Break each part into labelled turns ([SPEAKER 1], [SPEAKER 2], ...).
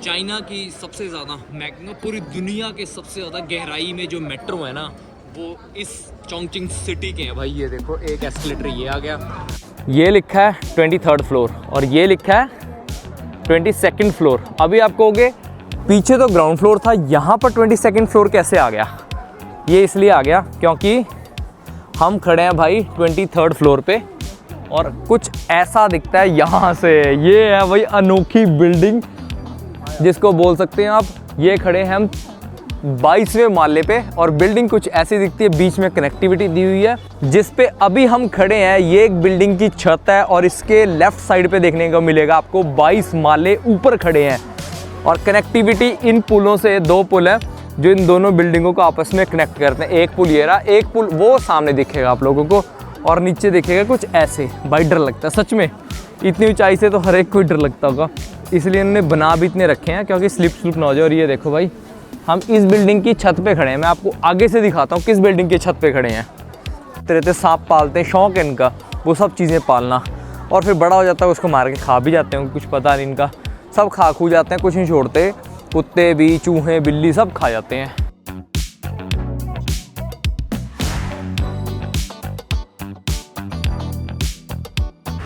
[SPEAKER 1] China की सबसे ज़्यादा पूरी दुनिया के सबसे ज़्यादा गहराई में जो मेट्रो है ना, वो इस चोंगचिंग सिटी के हैं भाई। ये देखो एक एस्केलेटर ये आ गया, ये लिखा है 23rd फ्लोर और ये लिखा है 22nd फ्लोर। अभी आप कहोगे पीछे तो ग्राउंड फ्लोर था, यहाँ पर 22nd फ्लोर कैसे आ गया? ये इसलिए आ गया क्योंकि हम खड़े हैं भाई 23rd फ्लोर पे और कुछ ऐसा दिखता है यहाँ से। ये है भाई अनोखी बिल्डिंग जिसको बोल सकते हैं आप। ये खड़े हैं हम 22वें माले पे और बिल्डिंग कुछ ऐसी दिखती है, बीच में कनेक्टिविटी दी हुई है। जिस पे अभी हम खड़े हैं ये एक बिल्डिंग की छत है और इसके लेफ्ट साइड पे देखने को मिलेगा आपको 22 माले ऊपर खड़े हैं और कनेक्टिविटी इन पुलों से, 2 पुल है जो इन दोनों बिल्डिंगों को आपस में कनेक्ट करते हैं। एक पुल ये रहा, एक पुल वो सामने दिखेगा आप लोगों को और नीचे दिखेगा कुछ ऐसे। भाई डर लगता है सच में, इतनी ऊंचाई से तो हर एक को डर लगता होगा, इसलिए इन्होंने बना भी इतने रखे हैं क्योंकि स्लिप ना हो जाए। और ये देखो भाई हम इस बिल्डिंग की छत पे खड़े हैं, मैं आपको आगे से दिखाता हूँ किस बिल्डिंग की छत पे खड़े हैं। रहते सांप पालते हैं, शौक है इनका वो सब चीज़ें पालना, और फिर बड़ा हो जाता है उसको मार के खा भी जाते हैं, कुछ पता नहीं इनका, सब खा खू जाते हैं, कुछ नहीं छोड़ते, कुत्ते भी, चूहे, बिल्ली सब खा जाते हैं।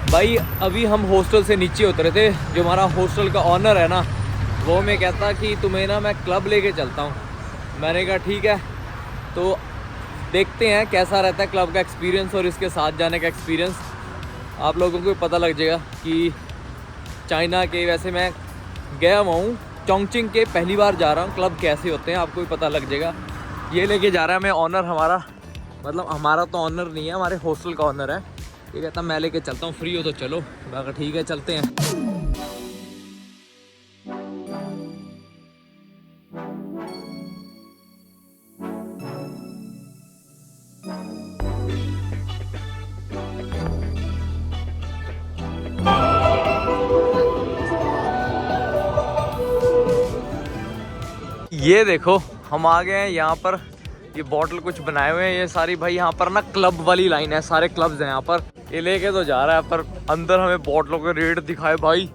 [SPEAKER 1] भाई अभी हम हॉस्टल से नीचे उतरे थे, जो हमारा हॉस्टल का ऑनर है ना, वो मैं कहता कि तुम्हें ना मैं क्लब लेके चलता हूँ। मैंने कहा ठीक है, तो देखते हैं कैसा रहता है क्लब का एक्सपीरियंस और इसके साथ जाने का एक्सपीरियंस। आप लोगों को पता लग जाएगा कि चाइना के, वैसे मैं गया हुआ हूँ चोंगचिंग के, पहली बार जा रहा हूँ, क्लब कैसे होते हैं आपको भी पता लग जाएगा। ये लेके जा रहा है मैं ऑनर हमारा, मतलब हमारा तो ऑनर नहीं है, हमारे हॉस्टल का ऑनर है। ये कहता मैं लेके चलता हूँ, फ्री हो तो चलो। मैं कहा ठीक है चलते हैं। ये देखो हम आ गए हैं यहाँ पर, ये बॉटल कुछ बनाए हुए हैं ये सारी। भाई यहाँ पर ना क्लब वाली लाइन है, सारे क्लब्स हैं यहाँ पर। ये लेके तो जा रहा है पर अंदर हमें बॉटलों के रेट दिखाए भाई।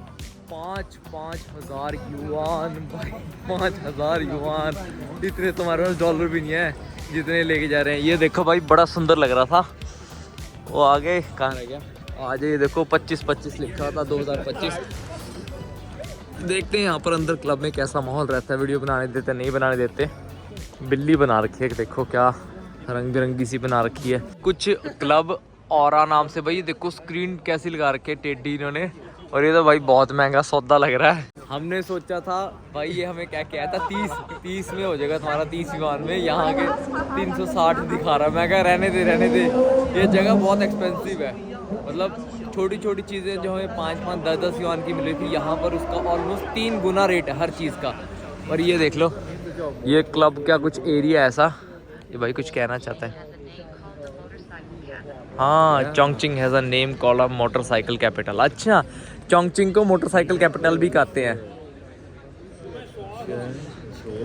[SPEAKER 1] 5,000 युआन भाई, 5,000 युआन। इतने तुम्हारे पास डॉलर भी नहीं है जितने लेके जा रहे हैं। ये देखो भाई बड़ा सुंदर लग रहा था, वो आगे कहाँ रह गया? आज ये देखो 25 लिखा था, 2025। देखते हैं यहाँ पर अंदर क्लब में कैसा माहौल रहता है, वीडियो बनाने देते नहीं बनाने देते। बिल्ली बना रखी है, देखो क्या रंग बिरंगी सी बना रखी है। कुछ क्लब औरा नाम से, भाई देखो स्क्रीन कैसी लगा रखी है टेडी इन्होंने। और ये तो भाई बहुत महंगा सौदा लग रहा है। हमने सोचा था भाई ये हमें क्या कहता है 30 में हो जाएगा तुम्हारा, 30 युआन में। यहाँ के 360 दिखा रहा है। मैं कहा रहने दे, ये जगह बहुत एक्सपेंसिव है। मतलब छोटी छोटी चीज़ें जो हमें 5-5, 10-10 युआन की मिल रही थी, यहाँ पर उसका ऑलमोस्ट 3 गुना रेट है हर चीज़ का। और ये देख लो, ये क्लब का कुछ एरिया ऐसा, ये भाई कुछ कहना चाहता है। हाँ, Chongqing has a name called a motorcycle capital. अच्छा, चोंगचिंग को मोटरसाइकिल कैपिटल भी कहते हैं।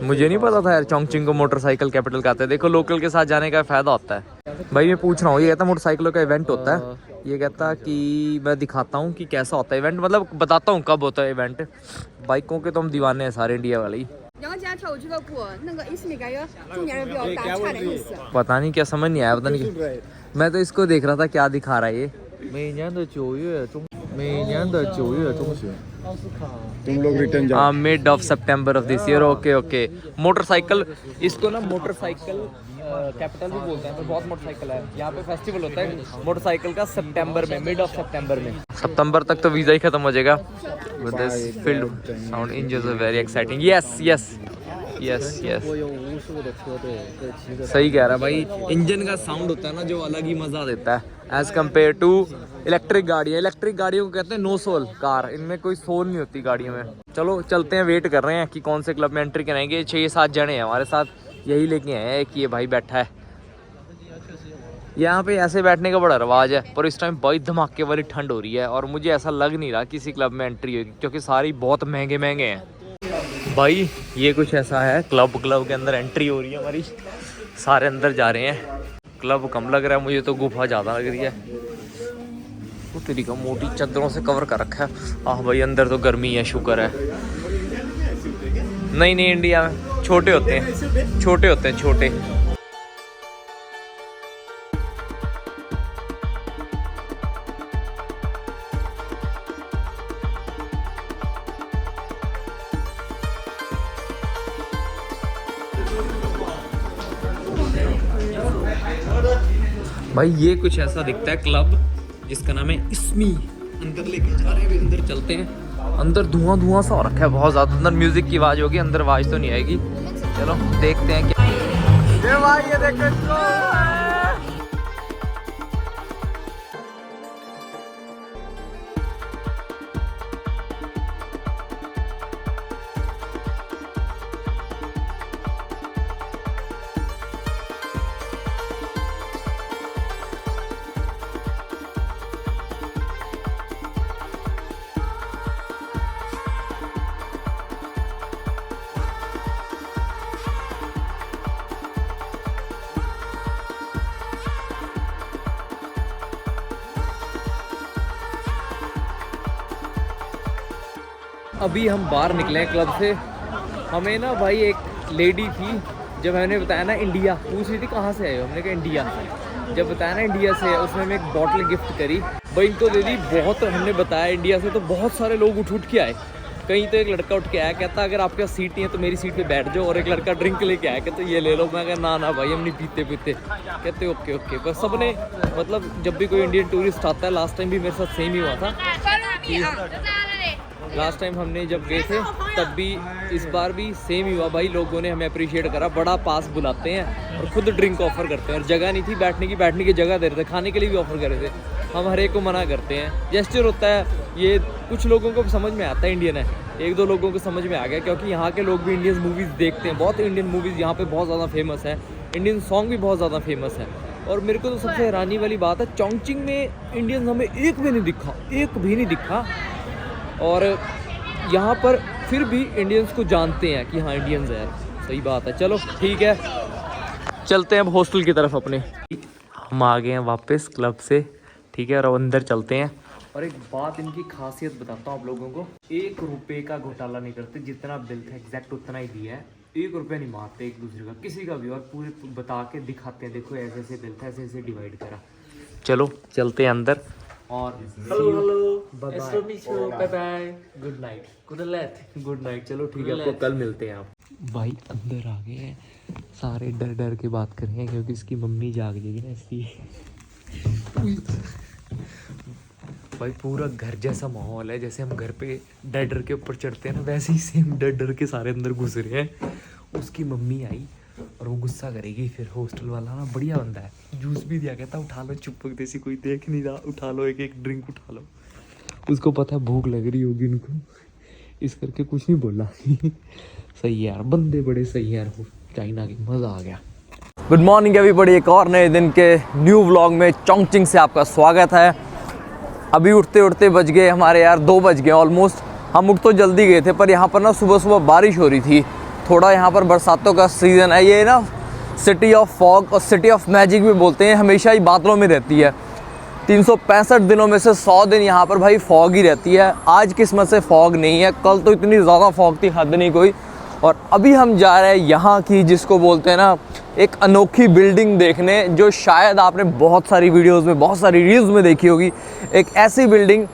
[SPEAKER 1] मुझे नहीं पता था यार चोंगचिंग को मोटरसाइकिल कैपिटल कहते हैं। देखो लोकल के साथ जाने का फ़ायदा होता है। भाई मैं पूछ रहा हूँ, ये कहता मोटरसाइकिलों का इवेंट होता है, ये कहता कि मैं दिखाता हूँ कि कैसा होता है इवेंट, मतलब बताता हूँ कब होता है इवेंट। बाइकों के तो हम दीवाने हैं सारे इंडिया वाले ही। पता नहीं क्या समझ नहीं आया, पता नहीं। मैं तो इसको देख रहा था क्या दिखा रहा है ये।
[SPEAKER 2] तुम लोग रिटर्न जाओ।
[SPEAKER 1] Mid of September of this year. Okay. Motorcycle, इसको ना मोटरसाइकिल कैपिटल भी बोलते हैं, तो बहुत मोटरसाइकिल है यहाँ पे। फेस्टिवल होता है मोटरसाइकिल का सितंबर में, मिड ऑफ सितंबर में। सितंबर तक तो वीज़ा ही खत्म हो जाएगा। With this filled sound engines are very exciting. Yes. सही कह रहा भाई, इंजन का साउंड होता है ना जो अलग ही मज़ा देता है एज़ कम्पेयर टू इलेक्ट्रिक गाड़ियाँ। इलेक्ट्रिक गाड़ियों को कहते हैं नो सोल कार, इनमें कोई सोल नहीं होती गाड़ियों में। चलो चलते हैं, वेट कर रहे हैं कि कौन से क्लब में एंट्री कराएंगे। 6-7 जने हैं हमारे साथ, यही लेके आए हैं। एक ये भाई बैठा है यहाँ पे, ऐसे बैठने का बड़ा रवाज है। पर इस टाइम बहुत धमाके वाली ठंड हो रही है और मुझे ऐसा लग नहीं रहा किसी क्लब में एंट्री होगी, क्योंकि सारी बहुत महंगे हैं भाई। ये कुछ ऐसा है, क्लब के अंदर एंट्री हो रही है हमारी, सारे अंदर जा रहे हैं। क्लब कम लग रहा है मुझे तो, गुफा ज़्यादा लग रही है। वो तेरी का मोटी चादरों से कवर कर रखा है। भाई अंदर तो गर्मी है, शुक्र है। नहीं नहीं, इंडिया में छोटे होते हैं, छोटे होते हैं, छोटे। भाई ये कुछ ऐसा दिखता है क्लब जिसका नाम है इसमी। अंदर लेके जा रहे हैं, अंदर चलते हैं। अंदर धुआं धुआं सा हो रखा है बहुत ज़्यादा। अंदर म्यूजिक की आवाज़ होगी, अंदर आवाज़ तो नहीं आएगी। चलो देखते हैं क्या। ये भाई ये देखो इसको। अभी हम बाहर निकले हैं क्लब से। हमें ना भाई एक लेडी थी, जब मैंने बताया ना इंडिया, पूछ रही थी कहाँ से आए हो, हमने कहा इंडिया। जब बताया ना इंडिया से, उसने हमें एक बॉटल गिफ्ट करी भाई, इनको दे दी। बहुत हमने बताया इंडिया से, तो बहुत सारे लोग उठ के आए। कहीं तो एक लड़का उठ के आया, कहता अगर आपके पास सीट नहीं है तो मेरी सीट पे बैठ जाओ। और एक लड़का ड्रिंक लेके आया, कहते ये ले लो। मैं कहा ना ना भाई हम नहीं पीते पीते। कहते ओके ओके। पर सबने मतलब जब भी कोई इंडियन टूरिस्ट आता है, लास्ट टाइम भी मेरे साथ सेम ही हुआ था। लास्ट टाइम हमने जब गए थे तब भी, इस बार भी सेम ही हुआ भाई। लोगों ने हमें अप्रिशिएट करा, बड़ा पास बुलाते हैं और खुद ड्रिंक ऑफर करते हैं। और जगह नहीं थी बैठने की जगह दे रहे थे, खाने के लिए भी ऑफर कर रहे थे। हम हर एक को मना करते हैं। जेस्चर होता है ये, कुछ लोगों को समझ में आता है इंडियन है, एक दो लोगों को समझ में आ गया, क्योंकि यहाँ के लोग भी इंडियन मूवीज़ देखते हैं। बहुत इंडियन मूवीज़ यहाँ पे बहुत ज़्यादा फेमस है, इंडियन सॉन्ग भी बहुत ज़्यादा फेमस है। और मेरे को तो सबसे हैरानी वाली बात है, चोंगचिंग में इंडियन हमें एक भी नहीं दिखा। और यहाँ पर फिर भी इंडियंस को जानते हैं कि हाँ इंडियंस है। सही बात है। चलो ठीक है, चलते हैं अब हॉस्टल की तरफ अपने। हम आ गए हैं वापस क्लब से, ठीक है, और अब अंदर चलते हैं। और एक बात इनकी खासियत बताता हूँ आप लोगों को, 1 रुपये का घोटाला नहीं करते। जितना बिल था एग्जैक्ट उतना ही दिया है, 1 रुपये नहीं मारते एक दूसरे का, किसी का भी। और पूरे बता के दिखाते हैं, देखो ऐसे ऐसे बिल था, ऐसे ऐसे डिवाइड करा। चलो चलते हैं अंदर। और hello bye bye, good night. चलो ठीक है, आपको कल मिलते हैं। आप भाई अंदर आ गए हैं, सारे डर डर के बात कर रहे हैं क्योंकि इसकी मम्मी जाग जाएगी ना, इसलिए। भाई पूरा घर जैसा माहौल है, जैसे हम घर पे डर डर के ऊपर चढ़ते हैं ना, वैसे ही सेम डर डर के सारे अंदर घुस रहे हैं। उसकी मम्मी आई और वो गुस्सा करेगी फिर। हॉस्टल वाला ना बढ़िया बंदा है, जूस भी दिया, कहता उठा लो, चुपक जैसी कोई देख नहीं रहा, उठा लो एक ड्रिंक उठा लो। उसको पता है भूख लग रही होगी इनको, इस करके कुछ नहीं बोला। सही है यार, बंदे बड़े सही है यार, चाइना की मज़ा आ गया। गुड मॉर्निंग एवरीबॉडी, एक और नए दिन के न्यू व्लॉग में चोंगचिंग से आपका स्वागत है। अभी उठते उठते बज गए हमारे यार 2 बज गए ऑलमोस्ट। हम उठ तो जल्दी गए थे, पर यहाँ पर ना सुबह सुबह बारिश हो रही थी थोड़ा। यहाँ पर बरसातों का सीज़न है, ये ना सिटी ऑफ फॉग और सिटी ऑफ मैजिक भी बोलते हैं। हमेशा ही बादलों में रहती है, 365 दिनों में से 100 दिन यहाँ पर भाई फॉग ही रहती है। आज किस्मत से फॉग नहीं है, कल तो इतनी ज़्यादा फॉग थी, हद नहीं कोई। और अभी हम जा रहे हैं यहाँ की, जिसको बोलते हैं ना, एक अनोखी बिल्डिंग देखने, जो शायद आपने बहुत सारी वीडियोस में, बहुत सारी रील्स में देखी होगी। एक ऐसी बिल्डिंग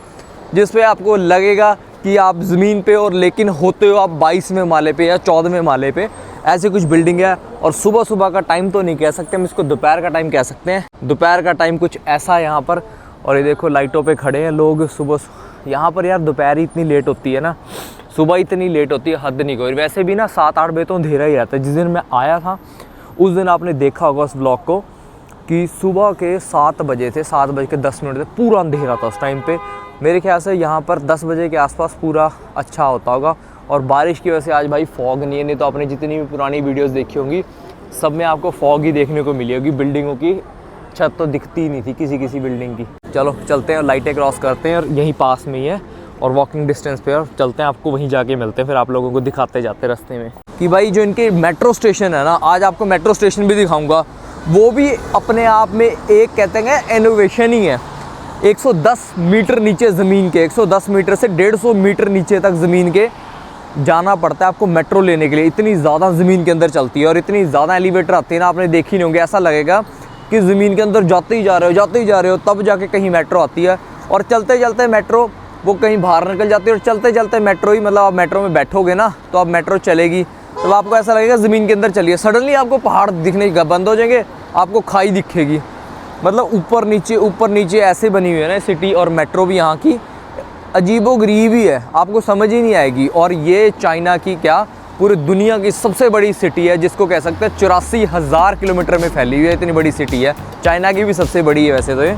[SPEAKER 1] जिस पे आपको लगेगा कि आप ज़मीन पे, और लेकिन होते हो आप 22वें माले पे या 14वें माले पे। ऐसी कुछ बिल्डिंग है। और सुबह सुबह का टाइम तो नहीं कह सकते हम इसको, दोपहर का टाइम कह सकते हैं। दोपहर का टाइम कुछ ऐसा है यहाँ पर। और ये देखो लाइटों पे खड़े हैं लोग सुबह। यहाँ पर यार दोपहर ही इतनी लेट होती है ना, सुबह इतनी लेट होती है, हद नहीं कोई। वैसे भी ना 7-8 बजे तो अंधेरा ही रहता है। जिस दिन मैं आया था उस दिन आपने देखा होगा उस ब्लॉग को, कि सुबह के 7 बजे थे, 7:10 थे, पूरा अंधेरा था उस टाइम पे। मेरे ख्याल से यहाँ पर 10 बजे के आसपास पूरा अच्छा होता होगा। और बारिश की वजह से आज भाई फॉग नहीं है, नहीं तो आपने जितनी भी पुरानी वीडियोस देखी होंगी सब में आपको फॉग ही देखने को मिली होगी। बिल्डिंगों की छत तो दिखती ही नहीं थी किसी बिल्डिंग की। चलो चलते हैं और लाइटें क्रॉस करते हैं, और यहीं पास में ही है और वॉकिंग डिस्टेंस पे, और चलते हैं, आपको वहीं जाके मिलते हैं, फिर आप लोगों को दिखाते जाते रास्ते में कि भाई जो इनके मेट्रो स्टेशन है ना, आज आपको मेट्रो स्टेशन भी दिखाऊंगा। वो भी अपने आप में एक कहते हैं इनोवेशन ही है। 110 मीटर नीचे ज़मीन के, 110 मीटर से 150 मीटर नीचे तक ज़मीन के जाना पड़ता है आपको मेट्रो लेने के लिए। इतनी ज़्यादा ज़मीन के अंदर चलती है और इतनी ज़्यादा एलिवेटर आती है ना, आपने देखी नहीं होंगे, ऐसा लगेगा कि ज़मीन के अंदर जाते ही जा रहे हो तब जाके कहीं मेट्रो आती है। और चलते चलते मेट्रो वो कहीं बाहर निकल जाती है और चलते चलते मेट्रो ही, मतलब आप मेट्रो में बैठोगे ना तो आप मेट्रो चलेगी तो आपको ऐसा लगेगा ज़मीन के अंदर चलिए। सडनली आपको पहाड़ दिखने बंद हो जाएंगे, आपको खाई दिखेगी। मतलब ऊपर नीचे ऐसे बनी हुई है ना सिटी, और मेट्रो भी यहाँ की अजीबोगरीब ही है, आपको समझ ही नहीं आएगी। और ये चाइना की क्या, पूरी दुनिया की सबसे बड़ी सिटी है, जिसको कह सकते हैं 84,000 किलोमीटर में फैली हुई है, इतनी बड़ी सिटी है। चाइना की भी सबसे बड़ी है वैसे तो ये।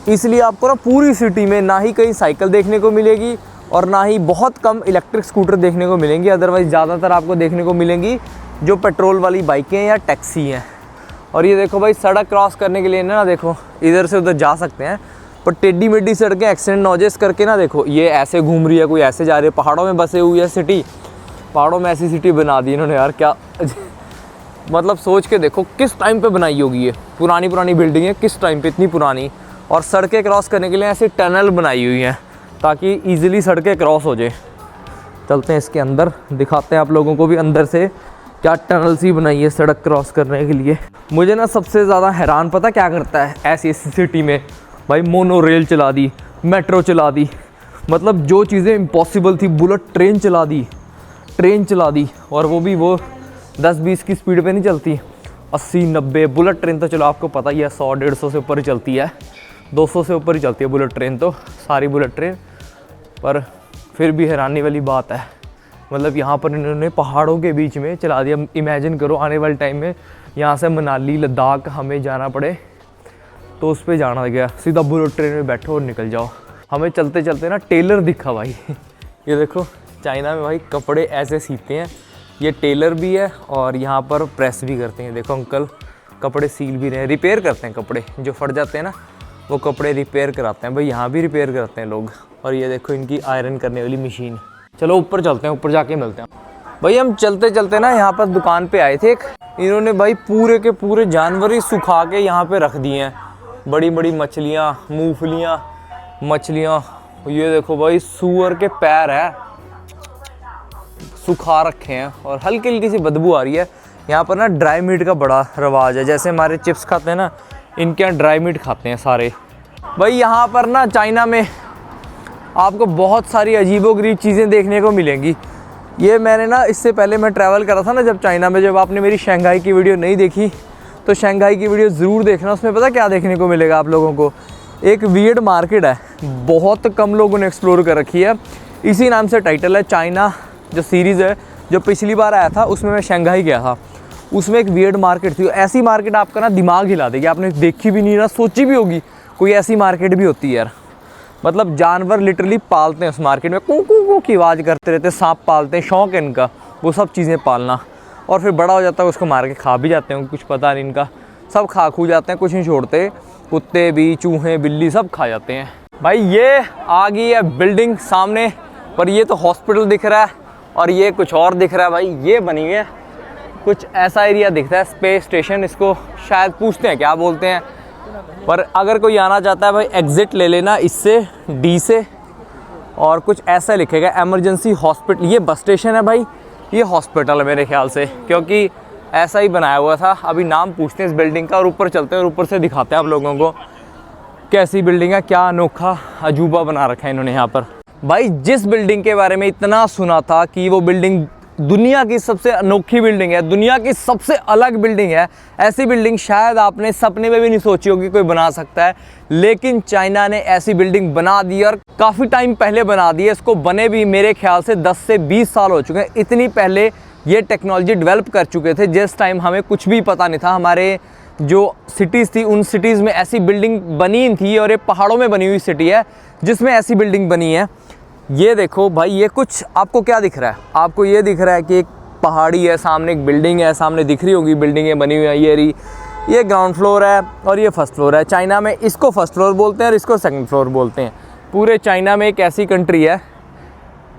[SPEAKER 1] इसलिए आपको ना पूरी सिटी में ना ही कहीं साइकिल देखने को मिलेगी और ना ही बहुत कम इलेक्ट्रिक स्कूटर देखने को मिलेंगी। अदरवाइज़ ज़्यादातर आपको देखने को मिलेंगी जो पेट्रोल वाली बाइकें या टैक्सी हैं। और ये देखो भाई, सड़क क्रॉस करने के लिए ना देखो इधर से उधर जा सकते हैं, पर टेढ़ी मेढ़ी सड़कें एक्सीडेंट नॉजेस करके ना देखो, ये ऐसे घूम रही है, कोई ऐसे जा रही है। पहाड़ों में बसे हुई है सिटी, पहाड़ों में ऐसी सिटी बना दी इन्होंने यार, क्या मतलब सोच के देखो किस टाइम पे बनाई होगी ये। पुरानी बिल्डिंग है, किस टाइम पे इतनी पुरानी। और सड़कें क्रॉस करने के लिए ऐसी टनल बनाई हुई हैं ताकि ईज़िली सड़कें क्रॉस हो जाए। चलते हैं इसके अंदर, दिखाते हैं आप लोगों को भी अंदर से क्या टनल सी बनाई है सड़क क्रॉस करने के लिए। मुझे ना सबसे ज़्यादा हैरान पता क्या करता है ऐसी सिटी में, भाई मोनो रेल चला दी, मेट्रो चला दी, मतलब जो चीज़ें इम्पॉसिबल थी, बुलेट ट्रेन चला दी और वो भी वो 10-20 की स्पीड पे नहीं चलती, 80-90। बुलेट ट्रेन तो चलो आपको पता ही है 100-150 से ऊपर ही चलती है, 200 से ऊपर ही चलती है बुलेट ट्रेन तो, सारी बुलेट ट्रेन। पर फिर भी हैरानी वाली बात है, मतलब यहाँ पर इन्होंने पहाड़ों के बीच में चला दिया। इमेजिन करो आने वाले टाइम में यहाँ से मनाली लद्दाख हमें जाना पड़े तो उस पर जाना गया, सीधा बुलेट ट्रेन में बैठो और निकल जाओ। हमें चलते चलते ना टेलर दिखा भाई ये देखो चाइना में भाई कपड़े ऐसे सीते हैं, ये टेलर भी है और यहाँ पर प्रेस भी करते हैं। देखो अंकल कपड़े सील भी रहे हैं, रिपेयर करते हैं कपड़े जो फट जाते हैं ना, वो कपड़े रिपेयर कराते हैं भाई, यहाँ भी रिपेयर करते हैं लोग। और ये देखो इनकी आयरन करने वाली मशीन। चलो ऊपर चलते हैं, ऊपर जाके मिलते हैं भाई। हम चलते चलते ना यहाँ पर दुकान पे आए थे एक, इन्होंने भाई पूरे के पूरे जानवर ही सुखा के यहाँ पे रख दिए हैं। बड़ी बड़ी मछलियाँ, मूंगफलियाँ, मछलियाँ, ये देखो भाई सूअर के पैर है, सुखा रखे हैं और हल्की हल्की सी बदबू आ रही है। यहाँ पर ना ड्राई मीट का बड़ा रवाज है, जैसे हमारे चिप्स खाते हैं ना, इनके यहाँ ड्राई मीट खाते हैं सारे भाई। यहाँ पर ना चाइना में आपको बहुत सारी अजीबोगरीब चीज़ें देखने को मिलेंगी। ये मैंने ना इससे पहले मैं ट्रैवल करा था ना जब चाइना में, जब आपने मेरी शंघाई की वीडियो नहीं देखी तो शंघाई की वीडियो ज़रूर देखना। उसमें पता क्या देखने को मिलेगा आप लोगों को, एक वियर्ड मार्केट है, बहुत कम लोगों ने एक्सप्लोर कर रखी है। इसी नाम से टाइटल है चाइना, जो सीरीज़ है जो पिछली बार आया था उसमें मैं शंघाई गया था, उसमें एक वियर्ड मार्केट थी। ऐसी मार्केट आपका ना दिमाग हिला देगी, आपने देखी भी नहीं ना सोची भी होगी कोई ऐसी मार्केट भी होती है यार। मतलब जानवर लिटरली पालते हैं उस मार्केट में, कूं कूं कूं की आवाज़ करते रहते हैं, सांप पालते हैं, शौक है इनका वो सब चीज़ें पालना। और फिर बड़ा हो जाता है उसको मार के खा भी जाते हैं, कुछ पता नहीं इनका, सब खा खू जाते हैं, कुछ नहीं छोड़ते, कुत्ते भी, चूहे बिल्ली सब खा जाते हैं भाई। ये आ गई है बिल्डिंग सामने, पर ये तो हॉस्पिटल दिख रहा है और ये कुछ और दिख रहा है भाई। ये बनी हुई है कुछ ऐसा एरिया दिखता है, स्पेस स्टेशन इसको शायद पूछते हैं क्या बोलते हैं। पर अगर कोई आना चाहता है भाई एग्ज़िट ले लेना इससे, डी से, और कुछ ऐसा लिखेगा एमरजेंसी हॉस्पिटल। ये बस स्टेशन है भाई, ये हॉस्पिटल है मेरे ख्याल से, क्योंकि ऐसा ही बनाया हुआ था। अभी नाम पूछते हैं इस बिल्डिंग का और ऊपर चलते हैं और ऊपर से दिखाते हैं आप लोगों को कैसी बिल्डिंग है, क्या अनोखा अजूबा बना रखा है इन्होंने यहाँ पर। भाई जिस बिल्डिंग के बारे में इतना सुना था कि वो बिल्डिंग दुनिया की सबसे अनोखी बिल्डिंग है, दुनिया की सबसे अलग बिल्डिंग है, ऐसी बिल्डिंग शायद आपने सपने में भी नहीं सोची होगी कोई बना सकता है, लेकिन चाइना ने ऐसी बिल्डिंग बना दी और काफ़ी टाइम पहले बना दी है। इसको बने भी मेरे ख्याल से 10 से 20 साल हो चुके हैं। इतनी पहले ये टेक्नोलॉजी डेवलप कर चुके थे जिस टाइम हमें कुछ भी पता नहीं था। हमारे जो सिटीज़ थी उन सिटीज़ में ऐसी बिल्डिंग बनी थी, और ये पहाड़ों में बनी हुई सिटी है जिसमें ऐसी बिल्डिंग बनी है। ये देखो भाई, ये कुछ आपको क्या दिख रहा है, आपको ये दिख रहा है कि एक पहाड़ी है, सामने एक बिल्डिंग है, सामने दिख रही होगी बिल्डिंगें बनी हुई हैं। ये ग्राउंड फ्लोर है और ये फर्स्ट फ्लोर है। चाइना में इसको फर्स्ट फ्लोर बोलते हैं और इसको सेकंड फ्लोर बोलते हैं। पूरे चाइना में एक ऐसी कंट्री है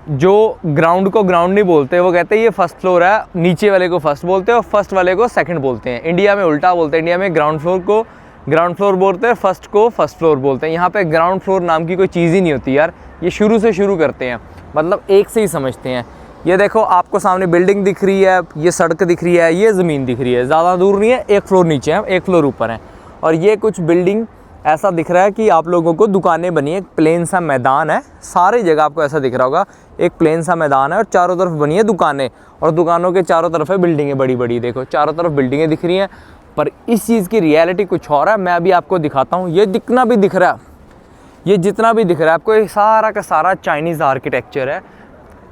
[SPEAKER 1] जो ग्राउंड को ग्राउंड नहीं बोलते, वो कहते हैं ये फर्स्ट फ्लोर है, नीचे वाले को फर्स्ट बोलते हैं और फर्स्ट वाले को सेकंड बोलते हैं। इंडिया में उल्टा बोलते हैं, इंडिया में ग्राउंड फ्लोर को ग्राउंड फ्लोर बोलते हैं, फर्स्ट को फर्स्ट फ्लोर बोलते हैं। यहाँ पे ग्राउंड फ्लोर नाम की कोई चीज़ ही नहीं होती यार, ये शुरू से शुरू करते हैं, मतलब एक से ही समझते हैं। ये देखो आपको सामने बिल्डिंग दिख रही है, ये सड़क दिख रही है, ये ज़मीन दिख रही है, ज़्यादा दूर नहीं है, एक फ्लोर नीचे है, एक फ्लोर ऊपर है। और ये कुछ बिल्डिंग ऐसा दिख रहा है कि आप लोगों को दुकानें बनी है, एक प्लेन सा मैदान है, सारी जगह आपको ऐसा दिख रहा होगा, एक प्लेन सा मैदान है और चारों तरफ बनी है दुकानें, और दुकानों के चारों तरफ है बिल्डिंगें बड़ी बड़ी। देखो चारों तरफ बिल्डिंगें दिख रही हैं, पर इस चीज़ की रियलिटी कुछ और है। मैं अभी आपको दिखाता हूँ। ये दिखना भी दिख रहा है, ये जितना भी दिख रहा है आपको, ये सारा का सारा चाइनीज़ आर्किटेक्चर है।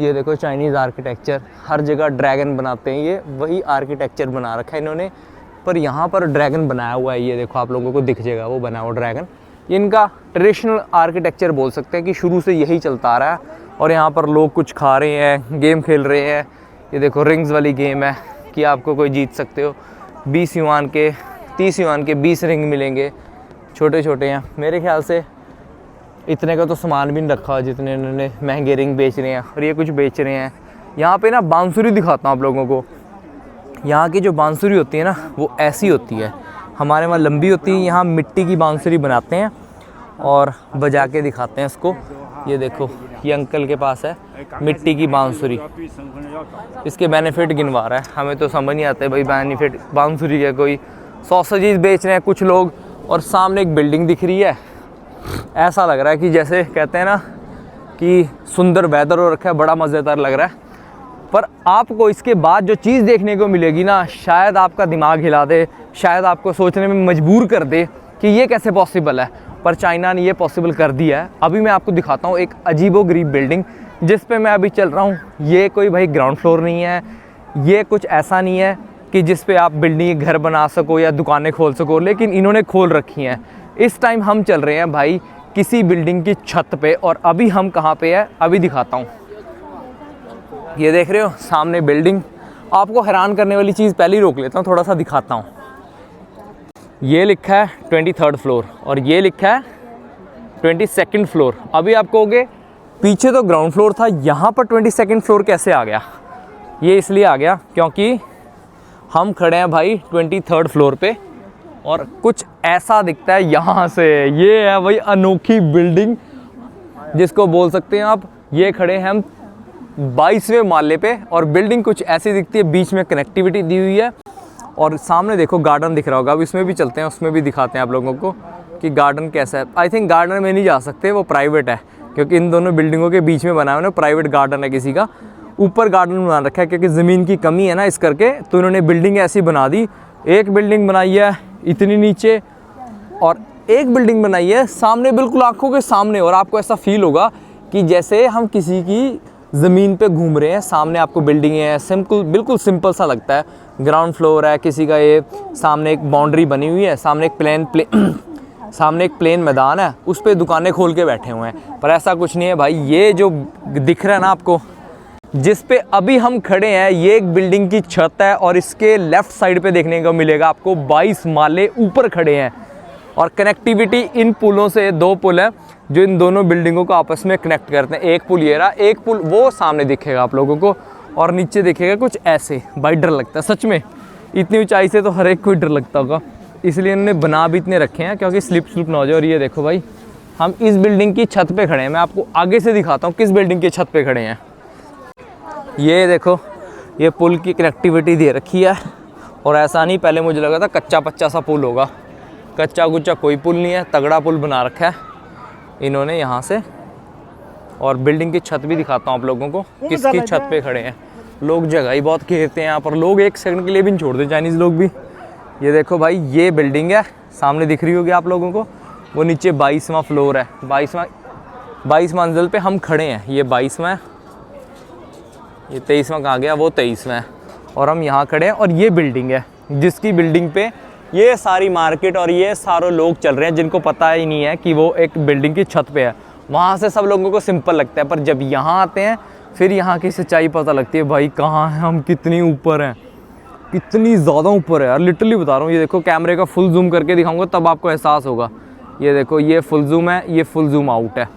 [SPEAKER 1] ये देखो चाइनीज़ आर्किटेक्चर, हर जगह ड्रैगन बनाते हैं, ये वही आर्किटेक्चर बना रखा है इन्होंने, पर यहाँ पर ड्रैगन बनाया हुआ है। ये देखो आप लोगों को दिख जाएगा वो बना हुआ ड्रैगन। ये इनका ट्रेडिशनल आर्किटेक्चर बोल सकते हैं कि शुरू से यही चलता आ रहा है। और यहाँ पर लोग कुछ खा रहे हैं, गेम खेल रहे हैं। ये देखो रिंग्स वाली गेम है कि आपको कोई जीत सकते हो, 20 युआन के 30 युआन के 20 रिंग मिलेंगे, छोटे छोटे हैं। मेरे ख्याल से इतने का तो सामान भी नहीं रखा जितने इन्होंने महंगे रिंग बेच रहे हैं। और ये कुछ बेच रहे हैं। यहाँ पे ना बांसुरी दिखाता हूँ आप लोगों को। यहाँ की जो बांसुरी होती है ना, वो ऐसी होती है, हमारे वहाँ लंबी होती है, यहाँ मिट्टी की बांसुरी बनाते हैं और बजा के दिखाते हैं इसको। ये देखो ये अंकल के पास है मिट्टी की बांसुरी, इसके बेनिफिट गिनवा रहा है। हमें तो समझ नहीं आते भाई बेनिफिट बांसुरी के। कोई सॉसेजेस बेच रहे हैं कुछ लोग, और सामने एक बिल्डिंग दिख रही है। ऐसा लग रहा है कि जैसे कहते हैं ना कि सुंदर वेदर हो रखा है, बड़ा मज़ेदार लग रहा है। पर आपको इसके बाद जो चीज़ देखने को मिलेगी ना, शायद आपका दिमाग हिला दे, शायद आपको सोचने में मजबूर कर दे कि ये कैसे पॉसिबल है। पर चाइना ने ये पॉसिबल कर दिया है। अभी मैं आपको दिखाता हूँ एक अजीबोगरीब बिल्डिंग जिस पे मैं अभी चल रहा हूँ। ये कोई भाई ग्राउंड फ्लोर नहीं है, ये कुछ ऐसा नहीं है कि जिस पे आप बिल्डिंग घर बना सको या दुकानें खोल सको, लेकिन इन्होंने खोल रखी हैं। इस टाइम हम चल रहे हैं भाई किसी बिल्डिंग की छत पे, और अभी हम कहाँ पे है अभी दिखाता हूँ। ये देख रहे हो सामने बिल्डिंग। आपको हैरान करने वाली चीज़ पहले ही रोक लेता हूँ, थोड़ा सा दिखाता हूँ। ये लिखा है 23rd फ्लोर और ये लिखा है 22nd फ्लोर। अभी आप कहोगे पीछे तो ग्राउंड फ्लोर था, यहाँ पर 22nd फ्लोर कैसे आ गया? ये इसलिए आ गया क्योंकि हम खड़े हैं भाई 23rd फ्लोर पे, और कुछ ऐसा दिखता है यहाँ से। ये है वही अनोखी बिल्डिंग जिसको बोल सकते हैं आप। ये खड़े हैं हम 22वें माले पे, और बिल्डिंग कुछ ऐसी दिखती है, बीच में कनेक्टिविटी दी हुई है। और सामने देखो गार्डन दिख रहा होगा, अब इसमें भी चलते हैं, उसमें भी दिखाते हैं आप लोगों को कि गार्डन कैसा है। आई थिंक गार्डन में नहीं जा सकते, वो प्राइवेट है, क्योंकि इन दोनों बिल्डिंगों के बीच में बना हुआ है, प्राइवेट गार्डन है किसी का। ऊपर गार्डन बना रखा है क्योंकि ज़मीन की कमी है ना, इस करके तो इन्होंने बिल्डिंग ऐसी बना दी। एक बिल्डिंग बनाई है इतनी नीचे, और एक बिल्डिंग बनाई है सामने, बिल्कुल आंखों के सामने, और आपको ऐसा फील होगा कि जैसे हम किसी की ज़मीन पे घूम रहे हैं। सामने आपको बिल्डिंग है, बिल्कुल सिंपल सा लगता है। ग्राउंड फ्लोर है किसी का, ये सामने एक बाउंड्री बनी हुई है, सामने एक सामने एक प्लेन मैदान है, उस पर दुकानें खोल के बैठे हुए हैं। पर ऐसा कुछ नहीं है भाई। ये जो दिख रहा है ना आपको, जिस पे अभी हम खड़े हैं, ये एक बिल्डिंग की छत है, और इसके लेफ़्ट साइड पे देखने को मिलेगा आपको 22 माले ऊपर खड़े हैं। और कनेक्टिविटी इन पुलों से, 2 पुल है जो इन दोनों बिल्डिंगों को आपस में कनेक्ट करते हैं। एक पुल ये रहा, एक पुल वो सामने दिखेगा आप लोगों को, और नीचे दिखेगा कुछ ऐसे। भाई डर लगता है सच में, इतनी ऊंचाई से तो हर एक को डर लगता होगा, इसलिए इन्होंने बना भी इतने रखे हैं क्योंकि स्लिप ना हो जाए। और ये देखो भाई, हम इस बिल्डिंग की छत पे खड़े हैं। मैं आपको आगे से दिखाता हूँ किस बिल्डिंग की छत पे खड़े हैं। ये देखो, ये पुल की कनेक्टिविटी दे रखी है, और ऐसा नहीं, पहले मुझे लगा था कच्चा पच्चा सा पुल होगा। कच्चा गुच्चा कोई पुल नहीं है, तगड़ा पुल बना रखा है इन्होंने यहाँ से। और बिल्डिंग की छत भी दिखाता हूँ आप लोगों को, किसकी छत पे खड़े हैं। लोग जगह ही बहुत घेरते हैं यहाँ पर, लोग एक सेकंड के लिए भी नहीं छोड़ते, चाइनीज़ लोग भी। ये देखो भाई, ये बिल्डिंग है सामने दिख रही होगी आप लोगों को, वो नीचे 22वां फ्लोर है। 22 मंजिल पे हम खड़े हैं। ये 22वां है, ये 23वां कहाँ गया, वो 23वां है, और हम यहाँ खड़े हैं। और ये बिल्डिंग है जिसकी बिल्डिंग पे ये सारी मार्केट और ये सारे लोग चल रहे हैं, जिनको पता ही नहीं है कि वो एक बिल्डिंग की छत पे है। वहाँ से सब लोगों को सिंपल लगता है, पर जब यहाँ आते हैं फिर यहाँ की सच्चाई पता लगती है। भाई कहाँ हैं हम, कितनी ऊपर हैं, कितनी ज़्यादा ऊपर है यार, लिटरली बता रहा हूँ। ये देखो, कैमरे का फुल जूम करके दिखाऊंगा तब आपको एहसास होगा। ये देखो, ये फुल जूम है, ये फुल जूम आउट है।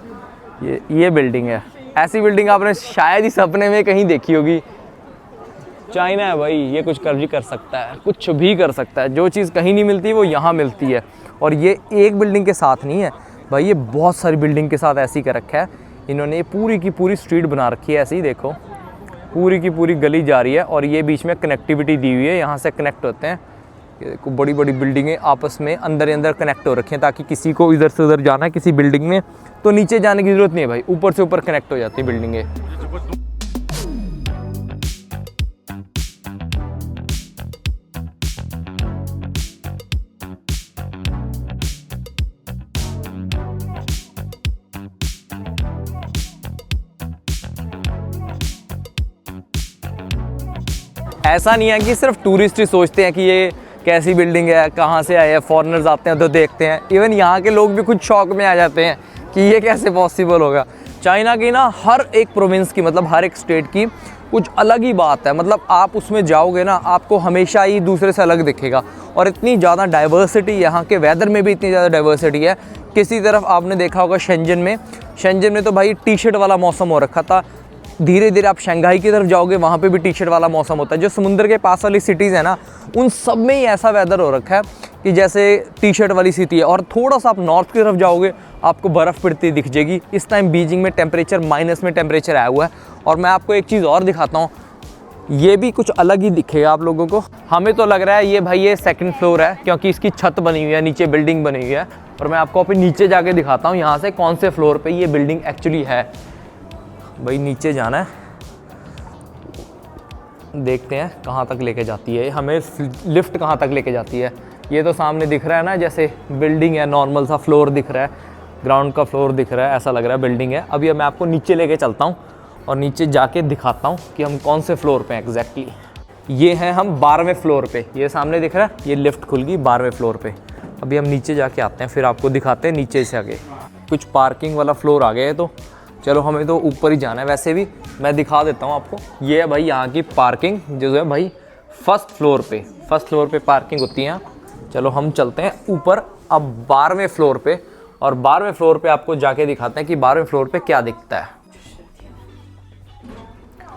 [SPEAKER 1] ये बिल्डिंग है, ऐसी बिल्डिंग आपने शायद ही सपने में कहीं देखी होगी। चाइना है भाई, ये कुछ भी कर सकता है, कुछ भी कर सकता है। जो चीज़ कहीं नहीं मिलती वो यहाँ मिलती है। और ये एक बिल्डिंग के साथ नहीं है भाई, ये बहुत सारी बिल्डिंग के साथ ऐसी कर रखा है इन्होंने। ये पूरी की पूरी स्ट्रीट बना रखी है ऐसी, देखो पूरी की पूरी गली जा रही है और ये बीच में कनेक्टिविटी दी हुई है, यहाँ से कनेक्ट होते हैं। ये देखो बड़ी बड़ी बिल्डिंगें आपस में अंदर अंदर कनेक्ट हो रखी हैं, ताकि किसी को इधर से उधर जाना है किसी बिल्डिंग में तो नीचे जाने की ज़रूरत नहीं है भाई, ऊपर से ऊपर कनेक्ट हो जाती है बिल्डिंगें। ऐसा नहीं है कि सिर्फ टूरिस्ट ही सोचते हैं कि ये कैसी बिल्डिंग है, कहाँ से आए हैं, फॉरेनर्स आते हैं तो देखते हैं। इवन यहाँ के लोग भी कुछ शौक में आ जाते हैं कि ये कैसे पॉसिबल होगा। चाइना की ना हर एक प्रोविंस की, मतलब हर एक स्टेट की कुछ अलग ही बात है। मतलब आप उसमें जाओगे ना, आपको हमेशा ही दूसरे से अलग दिखेगा। और इतनी ज़्यादा डाइवर्सिटी, यहाँ के वेदर में भी इतनी ज़्यादा डाइवर्सिटी है। किसी तरफ आपने देखा होगा शेंजन में तो भाई टी शर्ट वाला मौसम हो रखा था। धीरे धीरे आप शंघाई की तरफ जाओगे, वहाँ पे भी टी शर्ट वाला मौसम होता है। जो समुद्र के पास वाली सिटीज़ है ना, उन सब में ही ऐसा वेदर हो रखा है कि जैसे टी शर्ट वाली सिटी है। और थोड़ा सा आप नॉर्थ की तरफ जाओगे, आपको बर्फ़ पड़ती दिख जाएगी। इस टाइम बीजिंग में टेम्परेचर माइनस में टेम्परेचर आया हुआ है। और मैं आपको एक चीज़ और दिखाता हूँ, ये भी कुछ अलग ही दिखेगा आप लोगों को। हमें तो लग रहा है ये भाई ये सेकंड फ्लोर है, क्योंकि इसकी छत बनी हुई है, नीचे बिल्डिंग बनी हुई है। और मैं आपको अभी नीचे जाके दिखाता हूँ यहाँ से कौन से फ्लोर पे ये बिल्डिंग एक्चुअली है। भाई नीचे जाना है, देखते हैं कहाँ तक लेके जाती है हमें, लिफ्ट कहाँ तक लेके जाती है। ये तो सामने दिख रहा है ना, जैसे बिल्डिंग है, नॉर्मल सा फ्लोर दिख रहा है, ग्राउंड का फ्लोर दिख रहा है, ऐसा लग रहा है बिल्डिंग है। अभी मैं आपको नीचे लेके चलता हूँ और नीचे जाके दिखाता हूँ कि हम कौन से फ्लोर पे हैं एग्जैक्टली। ये हैं हम 12वें फ्लोर पे, ये सामने दिख रहा है, ये लिफ्ट खुल गई 12वें फ्लोर पे। अभी हम नीचे जाके आते हैं, फिर आपको दिखाते हैं नीचे से आगे। कुछ पार्किंग वाला फ्लोर आ गया है, तो चलो हमें तो ऊपर ही जाना है। वैसे भी मैं दिखा देता हूँ आपको, ये है भाई यहाँ की पार्किंग, जो है भाई फर्स्ट फ्लोर पे पार्किंग होती है। चलो हम चलते हैं ऊपर अब 12वें फ्लोर पे, और 12वें फ्लोर पे आपको जाके दिखाते हैं कि 12वें फ्लोर पे क्या दिखता है।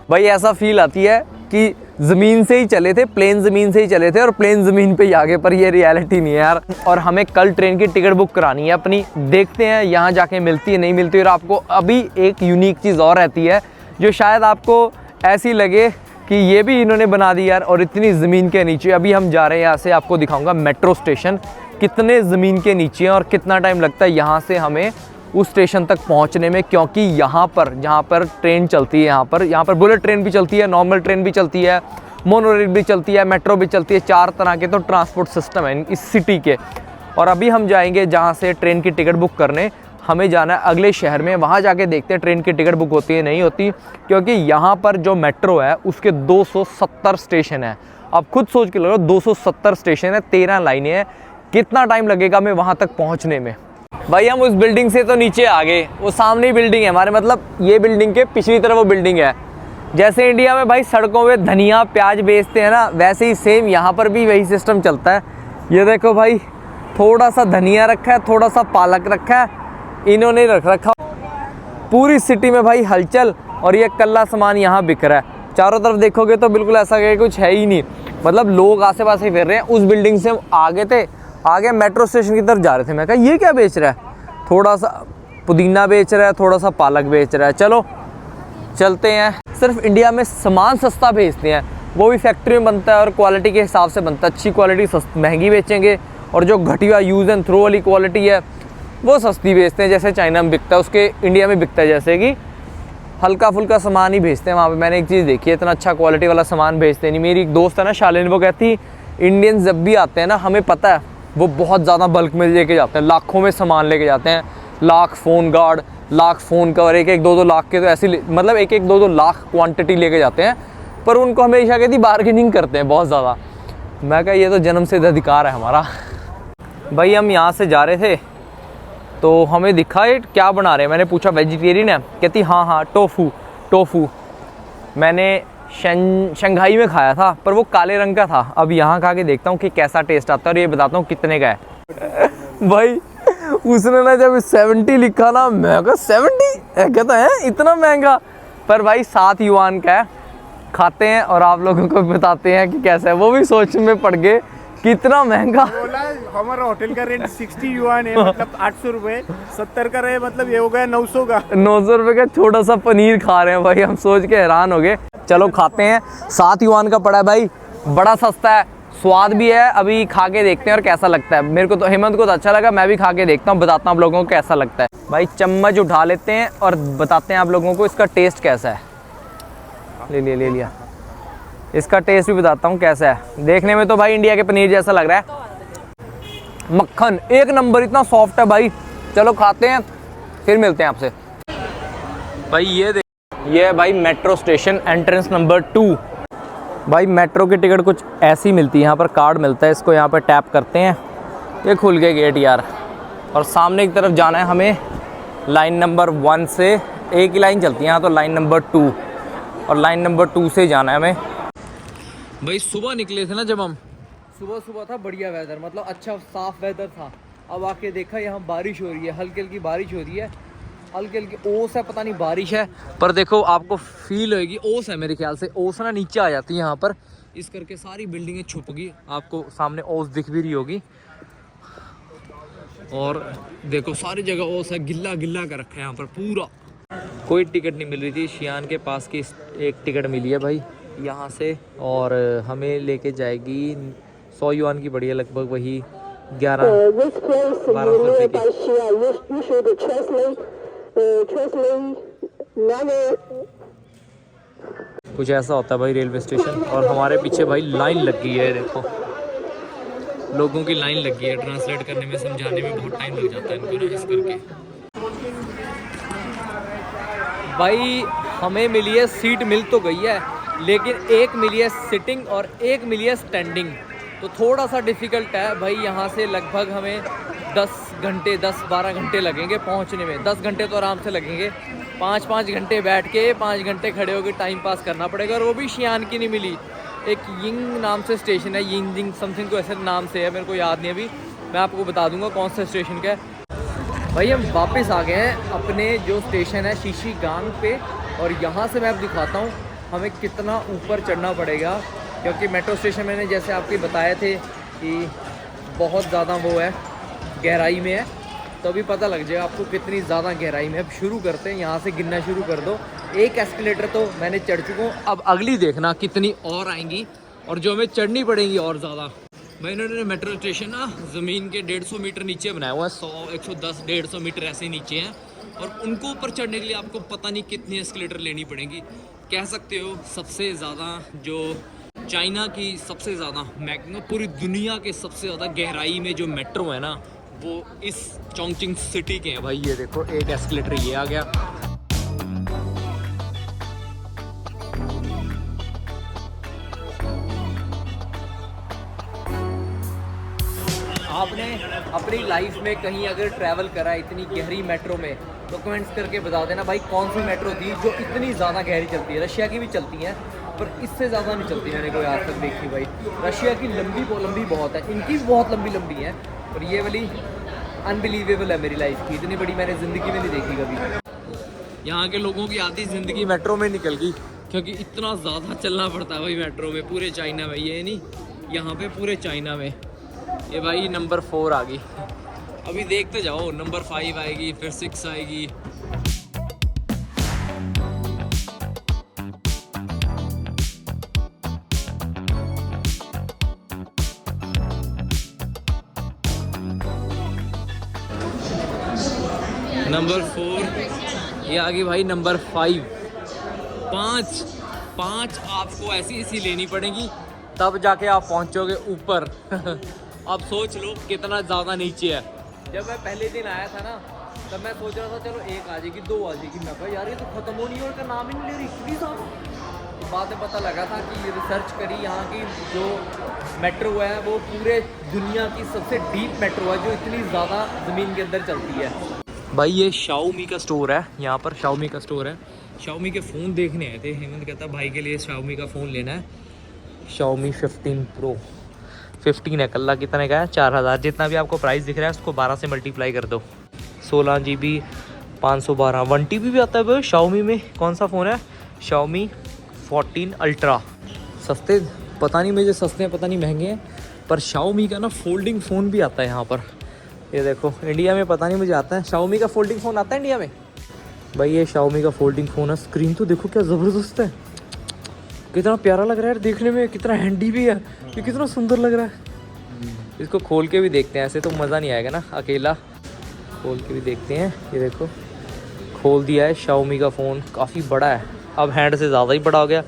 [SPEAKER 1] भाई ऐसा फील आती है कि ज़मीन से ही चले थे, प्लेन ज़मीन से ही चले थे और प्लेन ज़मीन पे ही आगे, पर ये रियलिटी नहीं है यार। और हमें कल ट्रेन की टिकट बुक करानी है अपनी, देखते हैं यहाँ जाके मिलती है नहीं मिलती। और आपको अभी एक यूनिक चीज़ और रहती है जो शायद आपको ऐसी लगे कि ये भी इन्होंने बना दी यार, और इतनी ज़मीन के नीचे। अभी हम जा रहे हैं यहाँ से, आपको दिखाऊँगा मेट्रो स्टेशन कितने ज़मीन के नीचे हैं और कितना टाइम लगता है यहाँ से हमें उस स्टेशन तक पहुंचने में। क्योंकि यहाँ पर जहाँ पर ट्रेन चलती है, यहाँ पर बुलेट ट्रेन भी चलती है, नॉर्मल ट्रेन भी चलती है, मोनोरेल भी चलती है, मेट्रो भी चलती है। 4 तरह के तो ट्रांसपोर्ट सिस्टम है इस सिटी के। और अभी हम जाएंगे जहाँ से ट्रेन की टिकट बुक करने, हमें जाना है अगले शहर में। वहाँ जाके देखते हैं ट्रेन की टिकट बुक होती है नहीं होती, क्योंकि यहाँ पर जो मेट्रो है उसके 270 स्टेशन है। आप खुद सोच के लो, 270 स्टेशन है, 13 लाइनें हैं, कितना टाइम लगेगा हमें वहाँ तक पहुँचने में। भाई हम उस बिल्डिंग से तो नीचे आ गए, वो सामने ही बिल्डिंग है हमारे, मतलब ये बिल्डिंग के पिछली तरफ वो बिल्डिंग है। जैसे इंडिया में भाई सड़कों में धनिया प्याज बेचते हैं ना, वैसे ही सेम यहाँ पर भी वही सिस्टम चलता है। ये देखो भाई, थोड़ा सा धनिया रखा है, थोड़ा सा पालक रखा है, इन्होंने रख रखा। पूरी सिटी में भाई हलचल, और ये कल्ला सामान यहाँ बिक रहा है। चारों तरफ देखोगे तो बिल्कुल ऐसा कि कुछ है ही नहीं, मतलब लोग आसे पास ही फिर रहे हैं। उस बिल्डिंग से हम आगे मेट्रो स्टेशन की तरफ जा रहे थे। मैं कहा ये क्या बेच रहा है, थोड़ा सा पुदीना बेच रहा है, थोड़ा सा पालक बेच रहा है, चलो चलते हैं। सिर्फ इंडिया में सामान सस्ता बेचते हैं, वो भी फैक्ट्री में बनता है और क्वालिटी के हिसाब से बनता है। अच्छी क्वालिटी महंगी बेचेंगे, और जो घटिया यूज़ एंड थ्रो वाली क्वालिटी है वो सस्ती बेचते हैं। जैसे चाइना में बिकता है, उसके इंडिया में बिकता है। जैसे कि हल्का फुल्का सामान ही भेजते हैं वहाँ पे। मैंने एक चीज़ देखी है, इतना अच्छा क्वालिटी वाला सामान भेजते नहीं। मेरी एक दोस्त है ना शालिन, वो कहती इंडियंस जब भी आते हैं ना, हमें पता है वो बहुत ज़्यादा बल्क में लेके जाते हैं, लाखों में सामान लेके जाते हैं। Lakh phone guard, lakh phone cover, 1-2 lakh के तो ऐसे, मतलब 1-2 लाख क्वांटिटी लेके जाते हैं। पर उनको हमेशा कहती बार्गेनिंग करते हैं बहुत ज़्यादा। मैं कहा ये तो जन्म सिद्ध अधिकार है हमारा। भाई हम यहाँ से जा रहे थे तो हमें दिखा ये क्या बना रहे हैं। मैंने पूछा वेजिटेरियन है, कहती हाँ टोफू। मैंने शंघाई में खाया था, पर वो काले रंग का था। अब यहाँ खा के देखता हूँ कि कैसा टेस्ट आता है, और ये बताता हूँ कितने का है। भाई उसने ना जब 70 लिखा ना, मैं कहा 70 कहता है इतना महंगा, पर भाई 7 युआन का है। खाते हैं और आप लोगों को बताते हैं कि कैसा है। वो भी सोच में पड़ गए कितना महंगा।
[SPEAKER 3] बोला हमारा होटल का रेट 60 युआन है, मतलब 800 रुपए। 70 का रहे मतलब ये हो गया 900 का।
[SPEAKER 1] 900 रुपये का छोटा सा पनीर खा रहे हैं भाई, हम सोच के हैरान हो गए। चलो खाते हैं। 7 युआन का पड़ा है भाई, बड़ा सस्ता है, स्वाद भी है। अभी खा के देखते हैं और कैसा लगता है। मेरे को तो हेमंत को तो अच्छा लगा, मैं भी खा के देखता हूँ, बताता हूँ आप लोगों को कैसा लगता है। भाई चम्मच उठा लेते हैं और बताते हैं आप लोगों को इसका टेस्ट कैसा है। ले लिया। इसका टेस्ट भी बताता हूँ कैसा है। देखने में तो भाई इंडिया के पनीर जैसा लग रहा है। मक्खन 1 नंबर, इतना सॉफ्ट है भाई। चलो खाते हैं, फिर मिलते हैं आपसे। भाई ये है भाई मेट्रो स्टेशन, एंट्रेंस नंबर 2। भाई मेट्रो की टिकट कुछ ऐसी मिलती है, यहाँ पर कार्ड मिलता है, इसको यहाँ पर टैप करते हैं, ये खुल गए गेट यार। और सामने की तरफ जाना है हमें लाइन नंबर 1 से। एक ही लाइन चलती है यहाँ तो, लाइन नंबर 2, और लाइन नंबर 2 से जाना है हमें। भाई सुबह निकले थे ना जब हम, सुबह था, बढ़िया वेदर, मतलब अच्छा साफ वेदर था। अब आके देखा यहाँ बारिश हो रही है, हल्की हल्की बारिश हो रही है, हल्की हल्की ओस है, पता नहीं बारिश है, पर देखो आपको फील होगी ओस है। मेरे ख्याल से ओस ना नीचे आ जाती है यहाँ पर, इस करके सारी बिल्डिंगें छुप गई। आपको सामने ओस दिख भी रही होगी। और देखो सारी जगह ओस है, गिल्ला गिल्ला कर रखा है यहाँ पर पूरा। कोई टिकट नहीं मिल रही थी, शियान के पास की एक टिकट मिली है भाई यहाँ से, और हमें लेके जाएगी 100 युआन की, बढ़िया लगभग वही 11-12 रुपये की। कुछ ऐसा होता है भाई रेलवे स्टेशन। और हमारे पीछे भाई लाइन लग गई है, देखो लोगों की लाइन लगी है। ट्रांसलेट करने में, समझाने में बहुत टाइम लग जाता है इनको ना, इस करके। भाई हमें मिली है सीट, मिल तो गई है, लेकिन एक मिली है सिटिंग और एक मिली है स्टैंडिंग, तो थोड़ा सा डिफ़िकल्ट है भाई। यहाँ से लगभग हमें 10-12 घंटे लगेंगे पहुँचने में। 10 घंटे तो आराम से लगेंगे, 5 घंटे बैठ के 5 घंटे खड़े होकर टाइम पास करना पड़ेगा। और वो भी शियान की नहीं मिली, एक यिंग नाम से स्टेशन है, यिंग समथिंग को ऐसे नाम से है, मेरे को याद नहीं अभी, मैं आपको बता दूंगा कौन सा स्टेशन का है। भाई हम वापस आ गए हैं अपने जो स्टेशन है शीशीगांग पे, और यहाँ से मैं अब दिखाता हूँ हमें कितना ऊपर चढ़ना पड़ेगा, क्योंकि मेट्रो स्टेशन मैंने जैसे आपको बताए थे कि बहुत ज़्यादा वो है, गहराई में है, तो अभी पता लग जाएगा आपको कितनी ज़्यादा गहराई में। अब शुरू करते हैं, यहाँ से गिनना शुरू कर दो। एक एस्केलेटर तो मैंने चढ़ चुका हूँ, अब अगली देखना कितनी और आएंगी, और जो हमें चढ़नी पड़ेंगी और ज़्यादा। भाई इन्होंने मेट्रो स्टेशन ना ज़मीन के 150 मीटर नीचे बनाया हुआ है, 100, 110, 150 मीटर ऐसे नीचे हैं, और उनको ऊपर चढ़ने के लिए आपको पता नहीं कितनी एस्केलेटर लेनी पड़ेगी। कह सकते हो सबसे ज़्यादा जो चाइना की सबसे ज़्यादा पूरी दुनिया के सबसे ज़्यादा गहराई में जो मेट्रो है ना, वो इस चोंगचिंग सिटी के हैं भाई। ये देखो एक एस्केलेटर ये आ गया। आपने अपनी लाइफ में कहीं अगर ट्रैवल करा है इतनी गहरी मेट्रो में, तो कमेंट्स करके बता देना भाई कौन सी मेट्रो थी जो इतनी ज़्यादा गहरी चलती है। रशिया की भी चलती हैं, पर इससे ज़्यादा नहीं चलती मैंने कोई आज तक देखी भाई। रशिया की लंबी बहुत है, इनकी भी बहुत लंबी है, और ये वाली अनबिलीवेबल है मेरी लाइफ की, इतनी बड़ी मैंने ज़िंदगी में नहीं देखी कभी। यहाँ के लोगों की आधी ज़िंदगी मेट्रो में निकल गई, क्योंकि इतना ज़्यादा चलना पड़ता है भाई मेट्रो में, पूरे चाइना में। ये नहीं यहाँ पे, पूरे चाइना में। ये भाई नंबर 4 आ गई, अभी देखते जाओ, नंबर 5 आएगी, फिर 6 आएगी। नंबर 4 ये आ गई भाई, नंबर 5। 5 आपको ऐसी लेनी पड़ेगी, तब जाके आप पहुंचोगे ऊपर। अब सोच लो कितना ज़्यादा नीचे है। जब मैं पहले दिन आया था ना, तब मैं सोच रहा था चलो 1 आ जाएगी, 2 आ जाएगी, मैं कहा यार ये तो ख़त्म होनी है, और का नाम ही नहीं ले रही, इतनी ज़्यादा। बाद में पता लगा था कि ये रिसर्च करी, यहाँ की जो मेट्रो है वो पूरे दुनिया की सबसे डीप मेट्रो है, जो इतनी ज़्यादा ज़मीन के अंदर चलती है। भाई ये शाओमी का स्टोर है, यहाँ पर शाओमी का स्टोर है। शाओमी के फ़ोन देखने आए थे, हेमंत कहता भाई के लिए शाओमी का फ़ोन लेना है। शाओमी 15 प्रो 15 है, कल्ला कितने का है, 4000। जितना भी आपको प्राइस दिख रहा है उसको 12 से मल्टीप्लाई कर दो। 16 GB 512 1 TB भी आता है भाई Xiaomi में। कौन सा फ़ोन है? Xiaomi 14 Ultra। सस्ते पता नहीं, मुझे सस्ते हैं पता नहीं महंगे हैं, पर Xiaomi का ना फोल्डिंग फ़ोन भी आता है यहाँ पर। ये देखो, इंडिया में पता नहीं मुझे आता है Xiaomi का फोल्डिंग फ़ोन आता है इंडिया में भाई। ये Xiaomi का फोल्डिंग फ़ोन है। स्क्रीन तो देखो क्या ज़बरदस्त है, कितना प्यारा लग रहा है यार देखने में, कितना हैंडी भी है, ये कितना सुंदर लग रहा है। इसको खोल के भी देखते हैं, ऐसे तो मज़ा नहीं आएगा ना अकेला, खोल के भी देखते हैं। ये देखो खोल दिया है। Xiaomi का फ़ोन काफ़ी बड़ा है, अब हैंड से ज़्यादा ही बड़ा हो गया।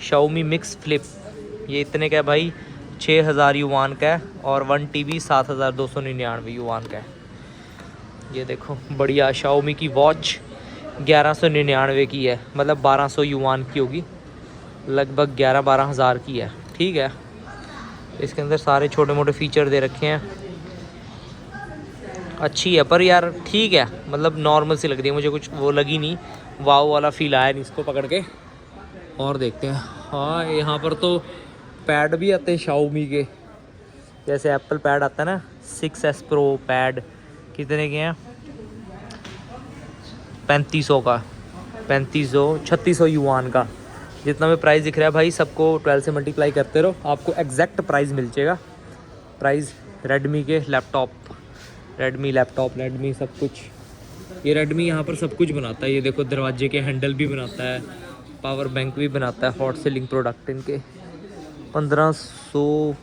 [SPEAKER 1] Xiaomi Mix Flip, ये इतने का है भाई, 6000 युवान का है, और 1 TB 7299 युवान का है। ये देखो बढ़िया। Xiaomi की वॉच 1199 की है, मतलब 1200 युवान की होगी, लगभग 11-12 हज़ार की है। ठीक है, इसके अंदर सारे छोटे मोटे फीचर दे रखे हैं, अच्छी है पर यार ठीक है, मतलब नॉर्मल सी लग रही है मुझे, कुछ वो लगी नहीं, वाव वाला फील आया नहीं इसको पकड़ के। और देखते हैं। हाँ, यहाँ पर तो पैड भी आते हैं Xiaomi के, जैसे एप्पल पैड आता है ना 6S Pro पैड, कितने के हैं? 3500 का, 3600 युवान का। जितना भी प्राइस दिख रहा है भाई, सबको 12 से मल्टीप्लाई करते रहो, आपको एग्जैक्ट प्राइस मिल जाएगा। प्राइस रेडमी के लैपटॉप, रेडमी लैपटॉप, रेडमी सब कुछ। ये रेडमी यहाँ पर सब कुछ बनाता है। ये देखो दरवाजे के हैंडल भी बनाता है, पावर बैंक भी बनाता है। हॉट सेलिंग प्रोडक्ट इनके 1500,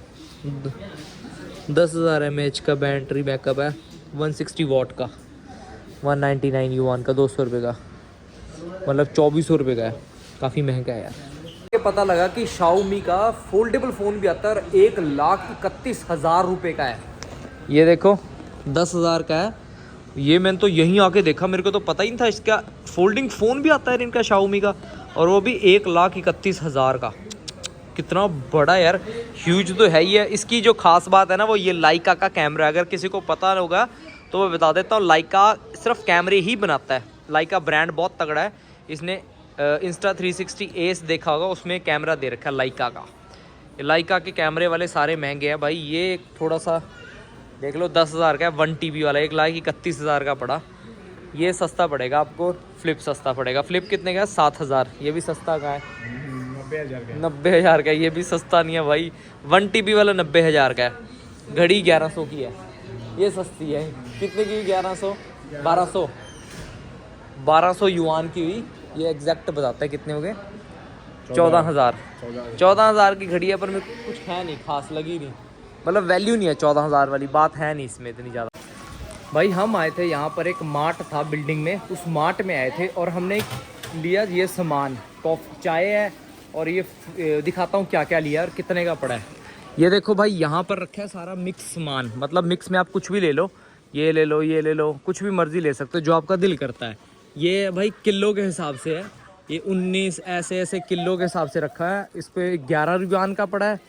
[SPEAKER 1] 10,000 mAh का बैटरी बैकअप है, 160 वॉट का, 199 युवान का, 200 रुपये का, मतलब 2400 रुपये का है, काफ़ी महंगा है यार। ये पता लगा कि Xiaomi का फोल्डेबल फ़ोन भी आता है, 1,31,000 रुपये का है। ये देखो 10,000 का है, ये मैंने तो यहीं आके देखा, मेरे को तो पता ही नहीं था इसका फोल्डिंग फ़ोन भी आता है इनका Xiaomi का, और वो भी 1,31,000 का। कितना बड़ा यार, ह्यूज तो है ही है। इसकी जो खास बात है ना, वो ये लाइका का कैमरा, अगर किसी को पता होगा तो मैं बता देता हूँ, लाइका सिर्फ कैमरे ही बनाता है। लाइका ब्रांड बहुत तगड़ा है, इसने Insta360 एस देखा होगा, उसमें कैमरा दे रखा है लाइका का। लाइका के कैमरे वाले सारे महंगे हैं भाई। ये थोड़ा सा देख लो, 10,000 का है, 1 TB वाला, 1,31,000 का पड़ा। ये सस्ता पड़ेगा आपको, फ्लिप सस्ता पड़ेगा। फ्लिप कितने का है? 7,000। ये भी सस्ता का है, 90,000 का। ये भी सस्ता नहीं है भाई, 1 TB वाला 90,000 का है। घड़ी 1100 की है, ये सस्ती है। कितने की? 1100, 1200 युवान की हुई। ये एग्जैक्ट बताता है कितने हो गए, 14,000। 14,000 की घड़ी है, पर मेरे को कुछ है नहीं खास लगी नहीं, मतलब वैल्यू नहीं है 14,000 वाली, बात है नहीं इसमें इतनी ज़्यादा। भाई हम आए थे यहाँ पर, एक मार्ट था बिल्डिंग में, उस मार्ट में आए थे और हमने लिया ये सामान, कॉफ़ी, चाय है, और ये दिखाता हूँ क्या क्या लिया और कितने का पड़ा है। ये देखो भाई, यहाँ पर रखा है सारा मिक्स सामान, मतलब मिक्स में आप कुछ भी ले लो, ये ले लो, ये ले लो, कुछ भी मर्जी ले सकते हो जो आपका दिल करता है। ये भाई किलो के हिसाब से है, ये 19 ऐसे किलो के हिसाब से रखा है। इस पर 11 युवान का पड़ा है,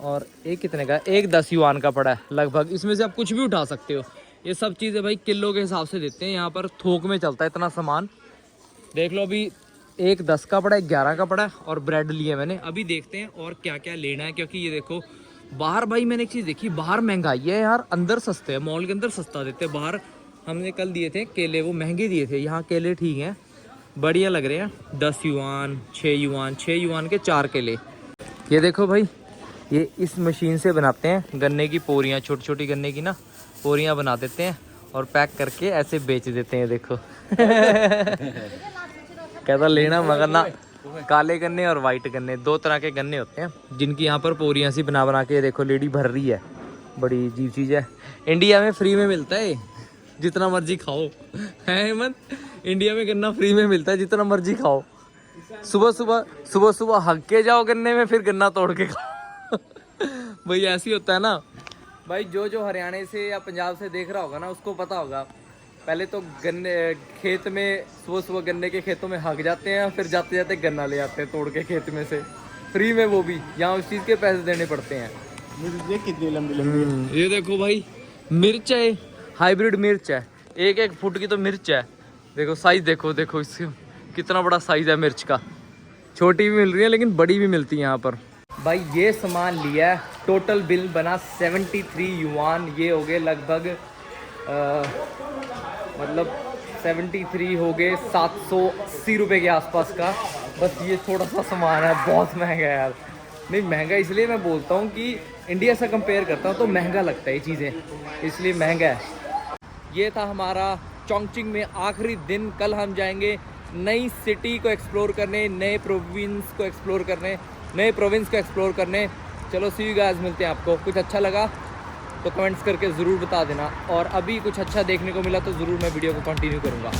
[SPEAKER 1] और एक कितने का? एक 10 युवान का पड़ा है लगभग। इसमें से आप कुछ भी उठा सकते हो। ये सब चीज़ें भाई किलो के हिसाब से देते हैं, यहाँ पर थोक में चलता है इतना सामान। देख लो अभी एक 10 का पड़ा है, 11 का पड़ा है, और ब्रेड लिए मैंने। अभी देखते हैं और क्या क्या लेना है, क्योंकि ये देखो बाहर भाई मैंने एक चीज़ देखी, बाहर महंगाई है यार, अंदर सस्ते है, मॉल के अंदर सस्ता देते हैं। बाहर हमने कल दिए थे केले, वो महंगे दिए थे, यहाँ केले ठीक हैं, बढ़िया लग रहे हैं। 10 युवान, 6 युवान, 6 युवान के 4 केले। ये देखो भाई, ये इस मशीन से बनाते हैं गन्ने की पोरियाँ, छोटी छोटी गन्ने की ना पोरियाँ बना देते हैं और पैक करके ऐसे बेच देते हैं। देखो कहता लेना मगर ना, काले गन्ने और वाइट गन्ने, 2 तरह के गन्ने होते हैं, जिनकी यहाँ पर पोरियाँ सी बना बना के देखो लेडी भर रही है। बड़ी अजीब चीज़ है। इंडिया में फ्री में मिलता है, जितना मर्जी खाओ, है हेमंत? इंडिया में गन्ना फ्री में मिलता है, जितना मर्जी खाओ। सुबह सुबह हक के जाओ गन्ने में, फिर गन्ना तोड़ के खाओ। भाई ऐसे ही होता है ना भाई। जो हरियाणा से या पंजाब से देख रहा होगा ना, उसको पता होगा, पहले तो गन्ने खेत में सुबह गन्ने के खेतों में हक जाते हैं, फिर जाते जाते गन्ना ले आते हैं तोड़ के खेत में से, फ्री में, वो भी यहाँ उस चीज़ के पैसे देने पड़ते हैं।
[SPEAKER 3] ये कितनी लंबी लंबी।
[SPEAKER 1] ये देखो भाई, मिर्च है, हाइब्रिड मिर्च है, 1-1 फुट की तो मिर्च है। देखो साइज, देखो इससे कितना बड़ा साइज है मिर्च का। छोटी भी मिल रही है लेकिन बड़ी भी मिलती है यहाँ पर। भाई ये सामान लिया, टोटल बिल बना 73 युवान। ये हो गए लगभग मतलब 73 हो गए, 780 रुपये के आसपास का। बस ये थोड़ा सा सामान है, बहुत महंगा है यार। नहीं महंगा इसलिए मैं बोलता हूँ कि इंडिया से कंपेयर करता हूँ तो महंगा लगता है ये चीज़ें, इसलिए महंगा है। ये था हमारा चोंगचिंग में आखिरी दिन। कल हम जाएंगे नई सिटी को एक्सप्लोर करने, नए प्रोविंस को एक्सप्लोर करने। चलो सी यू गाइस, मिलते हैं आपको। कुछ अच्छा लगा तो कमेंट्स करके ज़रूर बता देना, और अभी कुछ अच्छा देखने को मिला तो ज़रूर मैं वीडियो को कंटिन्यू करूँगा।